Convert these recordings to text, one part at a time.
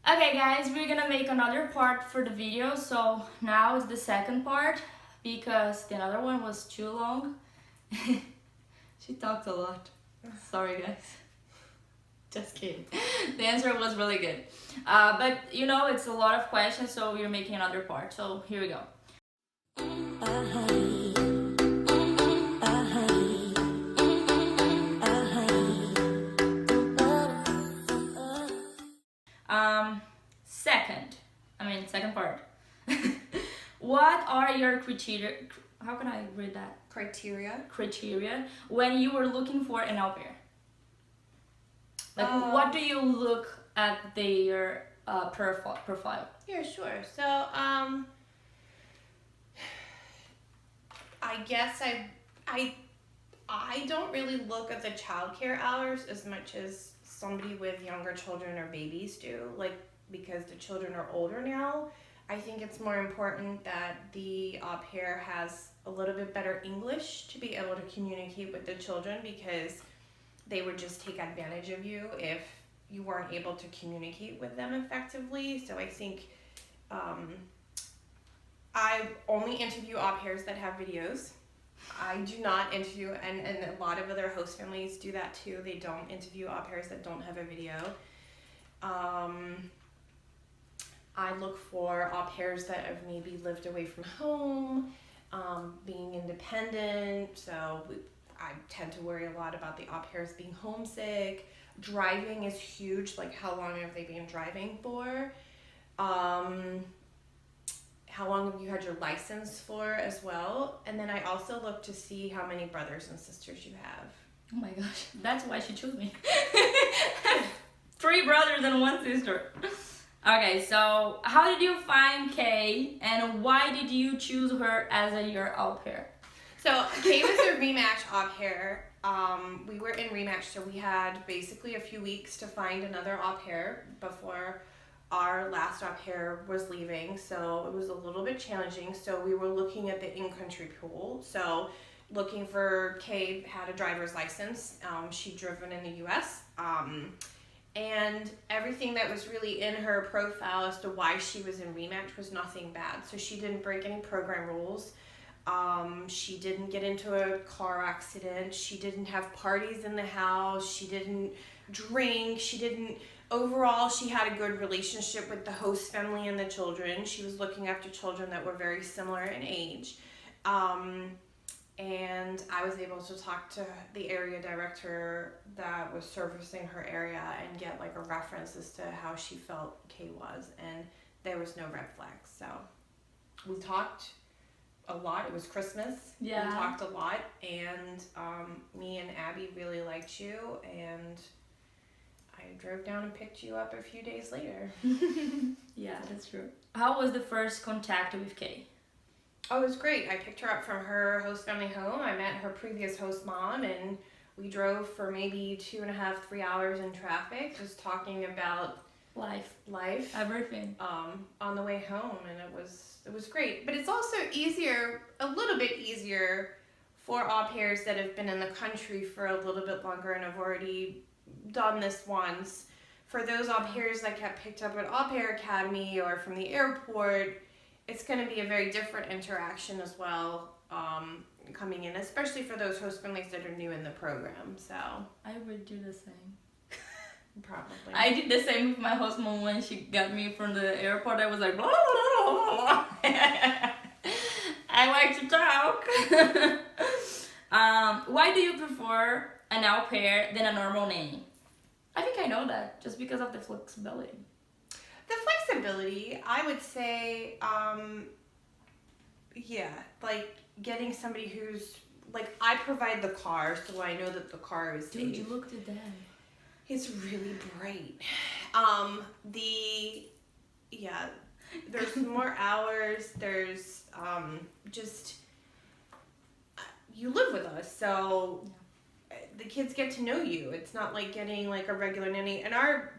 Okay guys, we're gonna make another part for the video, so now is the second part because the other one was too long. She talked a lot. Sorry guys. Just kidding. The answer was really good. But you know, it's a lot of questions, so we're making another part. So here we go. Second part. What are your criteria? How can I read that? Criteria when you were looking for an au pair. Like, what do you look at their profile? Yeah, sure. So, I guess I don't really look at the childcare hours as much as somebody with younger children or babies do. Like, because the children are older now, I think it's more important that the au pair has a little bit better English to be able to communicate with the children, because they would just take advantage of you if you weren't able to communicate with them effectively. So I think I only interview au pairs that have videos. I do not interview, and a lot of other host families do that too. They don't interview au pairs that don't have a video. I look for au pairs that have maybe lived away from home, being independent. So I tend to worry a lot about the au pairs being homesick. Driving is huge, like how long have they been driving for? How long have you had your license for as well? And then I also look to see how many brothers and sisters you have. Oh my gosh, that's why she chose me. 3 brothers and 1 sister. Okay, so how did you find Kay, and why did you choose her as your au pair? So Kay was a rematch au pair. We were in rematch, so we had basically a few weeks to find another au pair before our last au pair was leaving. So it was a little bit challenging. So we were looking at the in-country pool. So looking for Kay had a driver's license. She'd driven in the U.S. And everything that was really in her profile as to why she was in rematch was nothing bad. So she didn't break any program rules. She didn't get into a car accident. She didn't have parties in the house. She didn't drink. Overall, she had a good relationship with the host family and the children. She was looking after children that were very similar in age. And I was able to talk to the area director that was servicing her area and get like a reference as to how she felt Kay was, and there was no red flags. So we talked a lot. It was Christmas. Yeah. We talked a lot, and me and Abby really liked you, and I drove down and picked you up a few days later. Yeah, that's true. How was the first contact with Kay? Oh, it was great. I picked her up from her host family home. I met her previous host mom, and we drove for maybe 2.5, 3 hours in traffic, just talking about Life, everything, on the way home, and it was great. But it's also a little bit easier for au pairs that have been in the country for a little bit longer and have already done this once. For those au pairs that got picked up at Au Pair Academy or from the airport, it's going to be a very different interaction as well, coming in, especially for those host families that are new in the program. So I would do the same. Probably. I did the same with my host mom when she got me from the airport. I was like, blah, blah, blah, blah. I like to talk. Why do you prefer an au pair than a normal nanny? I think I know that, just because of the flexibility. The flexibility, I would say, yeah, like getting somebody who's, like, I provide the car, so I know that the car is safe. Dude, you looked at that. It's really bright. There's more hours, there's, you live with us, so the kids get to know you. It's not like getting like a regular nanny, and our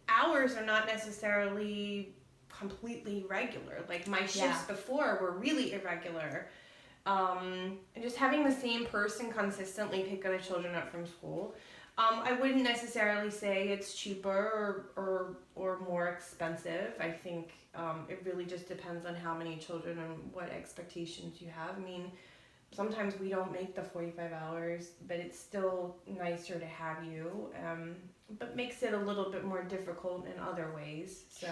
hours are not necessarily completely regular. Like my shifts before were really irregular. And just having the same person consistently pick other children up from school. I wouldn't necessarily say it's cheaper or more expensive. I think it really just depends on how many children and what expectations you have. I mean, sometimes we don't make the 45 hours, but it's still nicer to have you, but makes it a little bit more difficult in other ways. So,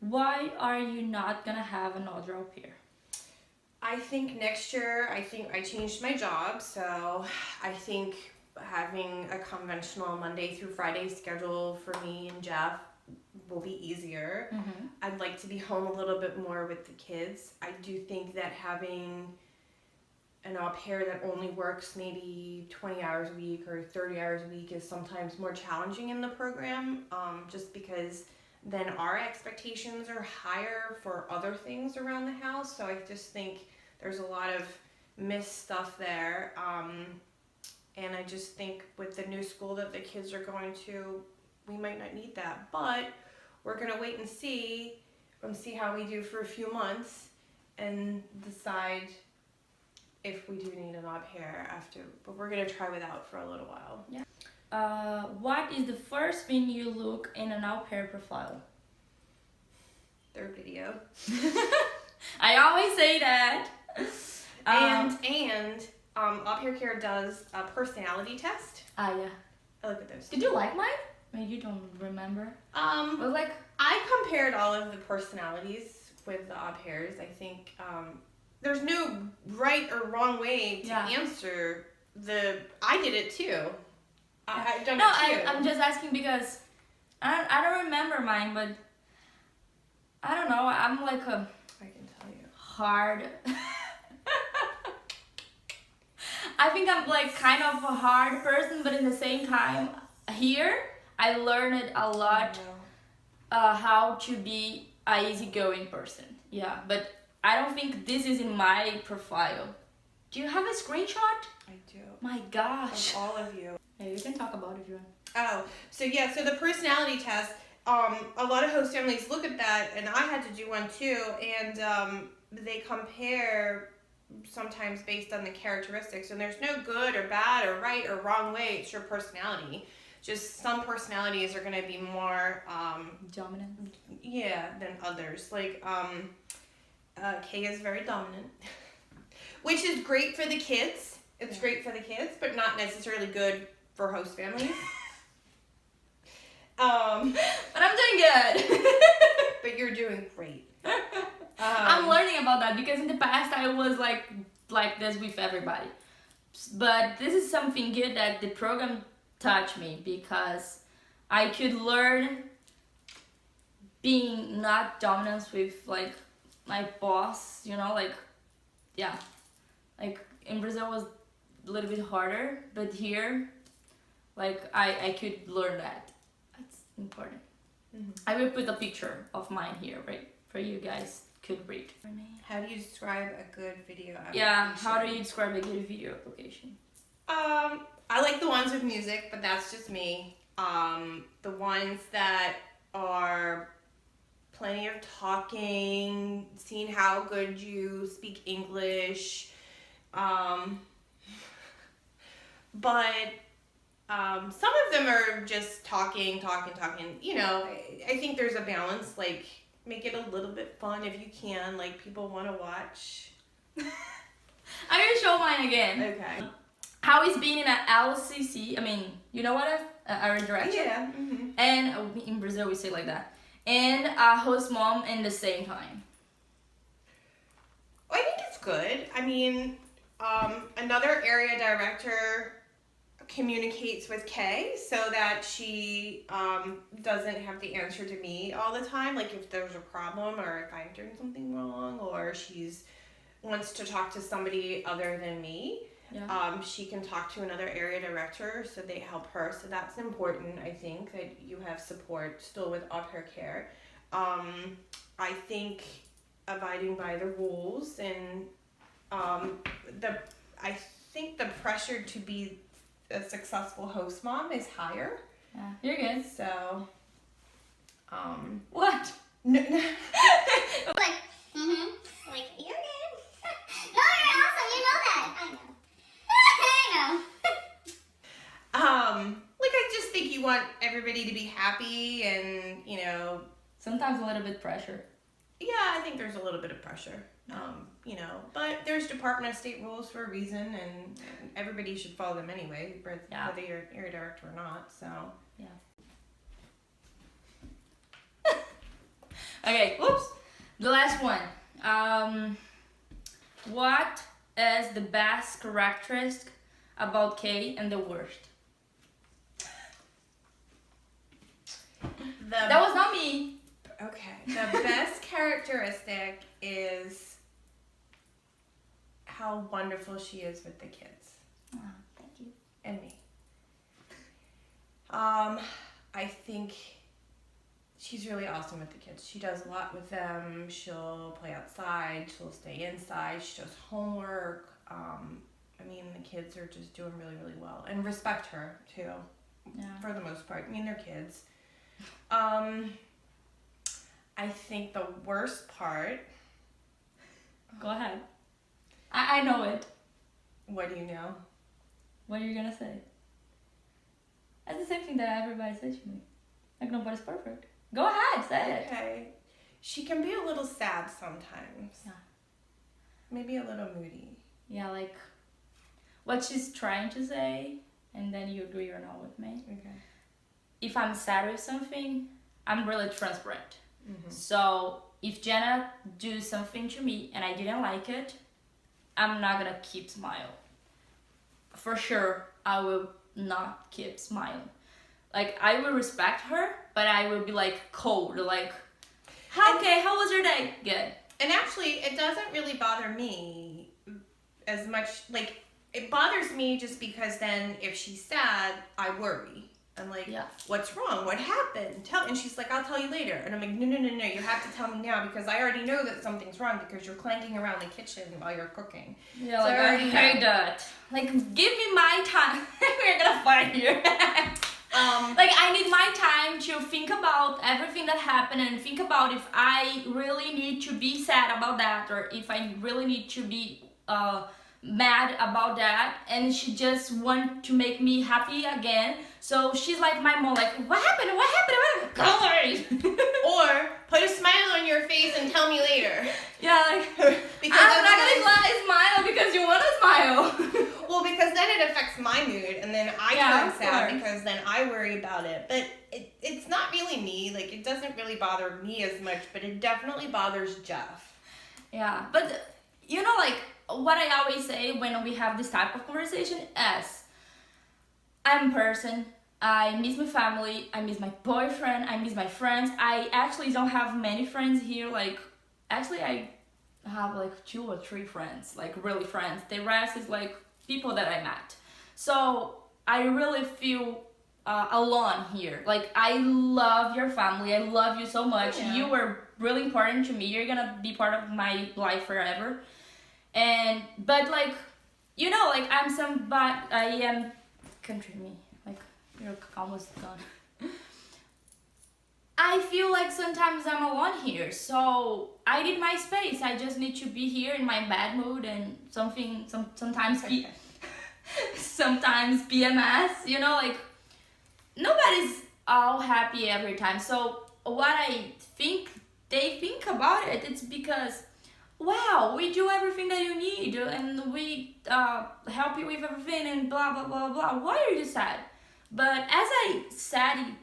why are you not gonna have another au pair? I think next year, I changed my job, so I think having a conventional Monday through Friday schedule for me and Jeff will be easier. Mm-hmm. I'd like to be home a little bit more with the kids. I do think that having an au pair that only works maybe 20 hours a week or 30 hours a week is sometimes more challenging in the program, just because then our expectations are higher for other things around the house. So I just think there's a lot of missed stuff there. And I just think with the new school that the kids are going to, we might not need that. But we're going to wait and see how we do for a few months and decide if we do need an au pair after. But we're going to try without for a little while. Yeah. What is the first thing you look in an au pair profile? Their video. I always say that. And Au Pair Care does a personality test. Ah, yeah. I look at those. Did you like mine? I mean, you don't remember. But like, I compared all of the personalities with the au pairs. I think there's no right or wrong way to answer I did it too. I've done it too. I'm just asking because I don't remember mine, but I don't know. I'm like a I can tell you. hard. I think I'm like kind of a hard person, but in the same time, here I learned a lot how to be an easygoing person. Yeah, but I don't think this is in my profile. Do you have a screenshot? I do. My gosh. Of all of you. Yeah, you can talk about it if you want. Oh, so yeah, so the personality test, a lot of host families look at that, and I had to do one too, and they compare sometimes based on the characteristics, and there's no good or bad or right or wrong way. It's your personality. Just some personalities are going to be more dominant. Yeah, than others. Like Kay is very dominant, which is great for the kids. It's great for the kids, but not necessarily good for host families. But I'm doing good. But you're doing great. I'm learning about that because in the past I was like this with everybody. But this is something good that the program taught me, because I could learn being not dominant with like my boss, you know, like, yeah. Like in Brazil was a little bit harder, but here, like I could learn that. That's important. Mm-hmm. I will put a picture of mine here, right, for you guys could read. How do you describe a good video application? Yeah, how do you describe a good video application? I like the ones with music, but that's just me. The ones that are plenty of talking, seeing how good you speak English, but some of them are just talking. You know, I think there's a balance, like, make it a little bit fun if you can, like, people want to watch. I'm gonna show mine again. Okay. How is being in an LCC, I mean, you know what, a direction? Yeah. Mm-hmm. And in Brazil we say like that. And a host mom in the same time. I think it's good. I mean, another area director communicates with Kay so that she doesn't have to answer to me all the time, like if there's a problem or if I'm doing something wrong or she's wants to talk to somebody other than me. Yeah. She can talk to another area director, so they help her. So that's important, I think, that you have support still with au pair care. I think abiding by the rules and I think the pressure to be a successful host mom is higher. Yeah, you're good. So, what? No. Like, like, you're good. No, you're awesome. You know that. I know. I know. you want everybody to be happy and, you know. Sometimes a little bit pressure. Yeah, I think there's a little bit of pressure. You know, but there's Department of State rules for a reason, and everybody should follow them anyway, whether you're a director or not. So yeah. Okay. Oops. The last one. What is the best characteristic about Kay and the worst? That was not me. Okay. The best characteristic is how wonderful she is with the kids. Oh, thank you. And me. I think she's really awesome with the kids. She does a lot with them. She'll play outside. She'll stay inside. She does homework. I mean, the kids are just doing really, really well. And respect her, too, for the most part. I mean, they're kids. I think the worst part... Go ahead. I know it. What do you know? What are you gonna say? That's the same thing that everybody says to me. Like, nobody's perfect. Go ahead, say it. Okay. She can be a little sad sometimes. Yeah. Maybe a little moody. Yeah, like what she's trying to say, and then you agree or not with me. Okay. If I'm sad with something, I'm really transparent. Mm-hmm. So if Jenna do something to me and I didn't like it, I'm not gonna keep smiling. For sure, I will not keep smiling. Like, I will respect her, but I will be like cold, like, okay, how was your day? Good. And actually, it doesn't really bother me as much. Like, it bothers me just because then if she's sad, I worry. I'm like, what's wrong? What happened? And she's like, I'll tell you later. And I'm like, no, you have to tell me now because I already know that something's wrong because you're clanking around the kitchen while you're cooking. Yeah, so like, I hate that. Like, give me my time. We're gonna fight here. Like, I need my time to think about everything that happened and think about if I really need to be sad about that or if I really need to be mad about that, and she just want to make me happy again. So she's like my mom, like, what happened? Go away. Or put a smile on your face and tell me later. Yeah, like, because I'm not gonna smile because you want to smile. Well, because then it affects my mood, and then I turn sad because then I worry about it. But it's not really me. Like, it doesn't really bother me as much, but it definitely bothers Jeff. Yeah, but you know, like, what I always say when we have this type of conversation is, I'm a person, I miss my family, I miss my boyfriend, I miss my friends. I actually don't have many friends here, like, actually I have like 2 or 3 friends, like really friends. The rest is like people that I met. So I really feel alone here. Like, I love your family, I love you so much. Yeah. You were really important to me, you're gonna be part of my life forever. But like, you know, like, I am, country me, like, you're almost done. I feel like sometimes I'm alone here, so I need my space. I just need to be here in my bad mood and sometimes sometimes PMS, you know, like, nobody's all happy every time. So what I think they think about it, it's because, wow, we do everything that you need and we help you with everything and blah, blah, blah, blah. Why are you sad? But as I said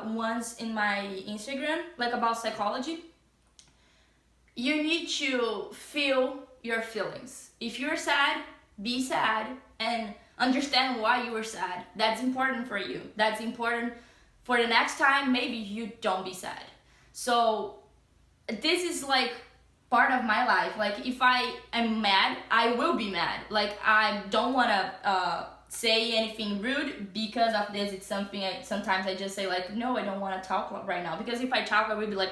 once in my Instagram, like, about psychology, you need to feel your feelings. If you're sad, be sad and understand why you were sad. That's important for you. That's important for the next time. Maybe you don't be sad. So this is like part of my life. Like, if I am mad, I will be mad. Like, I don't want to say anything rude because of this. It's something sometimes I just say, like, no, I don't want to talk right now, because if I talk, I will be like,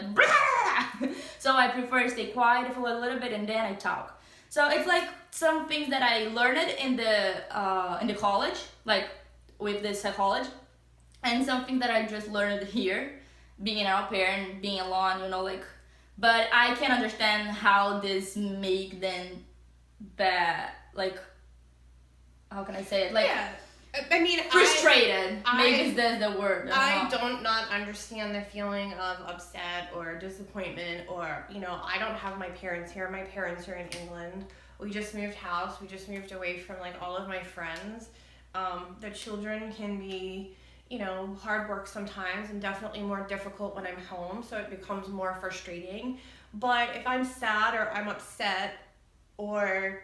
so I prefer to stay quiet for a little bit and then I talk. So it's like some things that I learned in the college, like with the psychology, and something that I just learned here, being an au pair and being alone, you know, like. But I can understand how this make them bad, like, how can I say it? Like, I mean, frustrated. Maybe that's the word. I don't not understand the feeling of upset or disappointment, or, you know, I don't have my parents here. My parents are in England. We just moved house. We just moved away from, like, all of my friends. The children can be, you know, hard work sometimes, and definitely more difficult when I'm home, so it becomes more frustrating. But if I'm sad or I'm upset or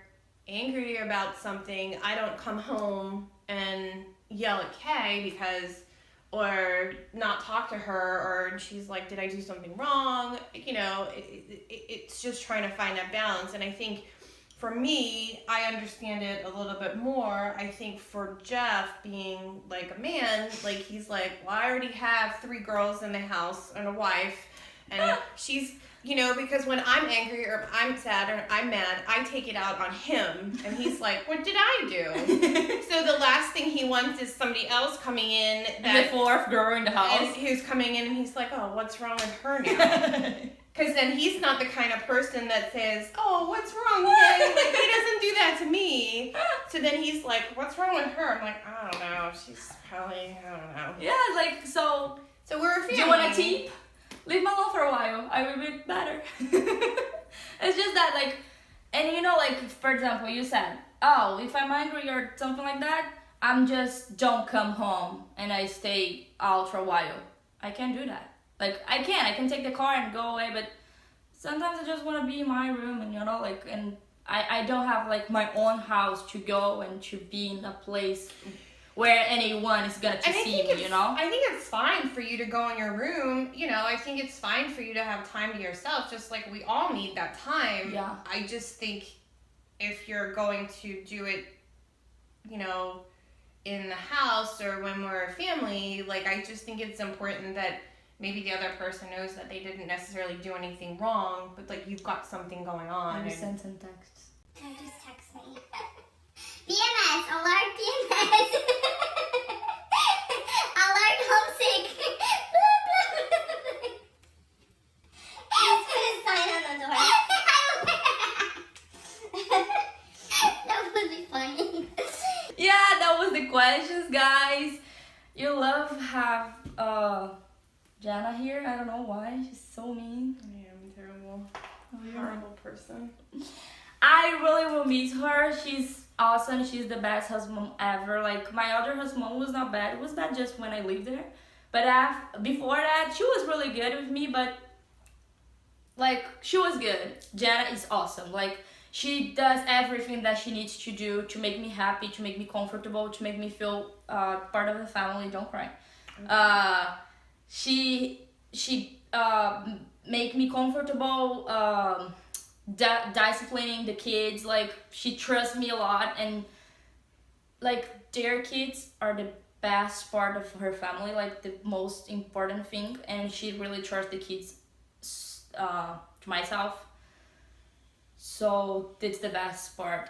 angry about something, I don't come home and yell at Kay because, or not talk to her, or she's like, did I do something wrong? You know, it's just trying to find that balance. And I think for me, I understand it a little bit more. I think for Jeff, being like a man, like, he's like, well, I already have 3 girls in the house and a wife, and she's, you know, because when I'm angry or I'm sad or I'm mad, I take it out on him, and he's like, what did I do? So the last thing he wants is somebody else coming in, the 4th girl in the house, and who's coming in, and he's like, oh, what's wrong with her now? Because then he's not the kind of person that says, oh, what's wrong, Kay? Like, he doesn't do that to me. So then he's like, what's wrong with her? I'm like, I don't know. She's probably, I don't know. Yeah, like, so we're a family. Do you want a tip? Leave me alone for a while. I will be better. It's just that, like, and you know, like, for example, you said, oh, if I'm angry or something like that, I'm just don't come home and I stay out for a while. I can't do that. Like, I can take the car and go away, but sometimes I just want to be in my room, and, you know, like, and I don't have, like, my own house to go and to be in a place where anyone is gonna see me, you know? I think it's fine for you to go in your room, you know, I think it's fine for you to have time to yourself, just like we all need that time. Yeah. I just think if you're going to do it, you know, in the house or when we're a family, like, I just think it's important that maybe the other person knows that they didn't necessarily do anything wrong, but, like, you've got something going on. I sent some texts. No, just text me. PMS, alert PMS. Alert homesick. Just put a sign on the door. That would be funny. Yeah, that was the questions, guys. You love have Jana here. I don't know why. She's so mean. I am terrible. Oh, Horrible person. I really will miss her. She's awesome. She's the best husband ever. Like, my other husband was not bad. It was bad just when I lived there. But before that, she was really good with me. But, like, she was good. Jana is awesome. Like, she does everything that she needs to do to make me happy, to make me comfortable, to make me feel part of the family. Don't cry. She make me comfortable, disciplining the kids. Like, she trusts me a lot, and, like, their kids are the best part of her family, like, the most important thing, and she really trusts the kids to myself. So that's the best part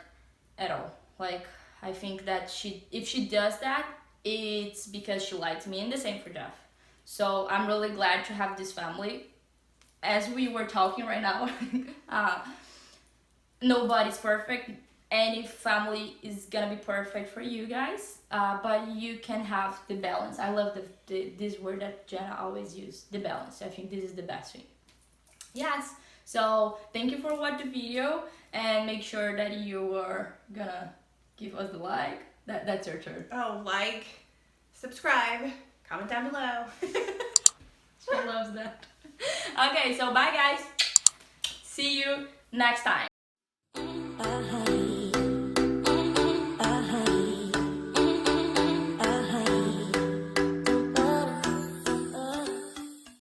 at all. Like, I think that if she does that, it's because she likes me, and the same for Jeff. So I'm really glad to have this family. As we were talking right now, nobody's perfect. Any family is gonna be perfect for you guys, but you can have the balance. I love this word that Jenna always uses, the balance. I think this is the best thing. Yes, so thank you for watching the video, and make sure that you are gonna give us the like. That's your turn. Oh, like, subscribe, comment down below. She loves that. Okay, so bye guys. See you next time.